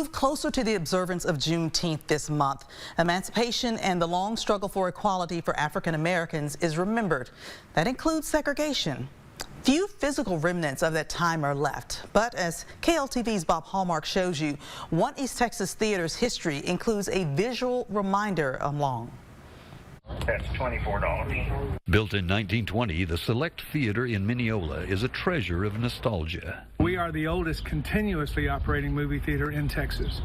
Move closer to the observance of Juneteenth this month. Emancipation and the long struggle for equality for African Americans is remembered. That includes segregation. Few physical remnants of that time are left, but as KLTV's Bob Hallmark shows you, one East Texas theater's history includes a visual reminder along. That's $24. Built in 1920, the Select Theater in Mineola is a treasure of nostalgia. We are the oldest continuously operating movie theater in Texas.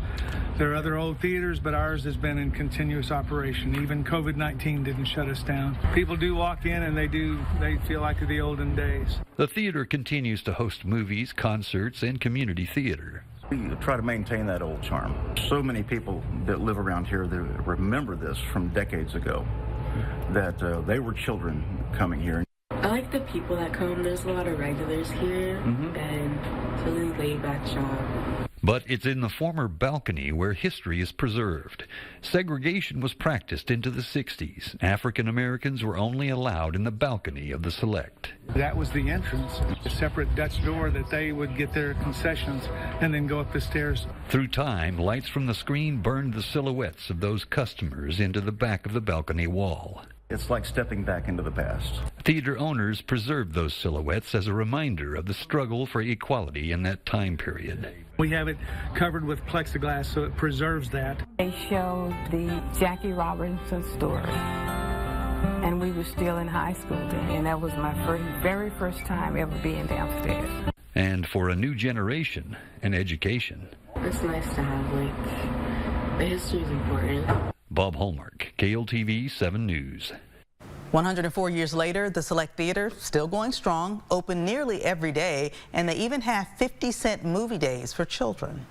There are other old theaters, but ours has been in continuous operation. Even COVID-19 didn't shut us down. People do walk in and they feel like the olden days. The theater continues to host movies, concerts, and community theater. We try to maintain that old charm. So many people that live around here that remember this from decades ago, that they were children coming here. I like the people that come. There's a lot of regulars here, and it's a really laid-back job. But it's in the former balcony where history is preserved. Segregation was practiced into the 60s. African Americans were only allowed in the balcony of the Select. That was the entrance, a separate Dutch door that they would get their concessions and then go up the stairs. Through time, lights from the screen burned the silhouettes of those customers into the back of the balcony wall. It's like stepping back into the past. Theater owners preserved those silhouettes as a reminder of the struggle for equality in that time period. We have it covered with plexiglass, so it preserves that. They showed the Jackie Robinson story, and we were still in high school then, and that was my very first time ever being downstairs. And for a new generation, an education. It's nice to have, the history is important. Bob Hallmark, KLTV 7 News. 104 years later, the Select Theater still going strong, open nearly every day, and they even have 50-cent movie days for children.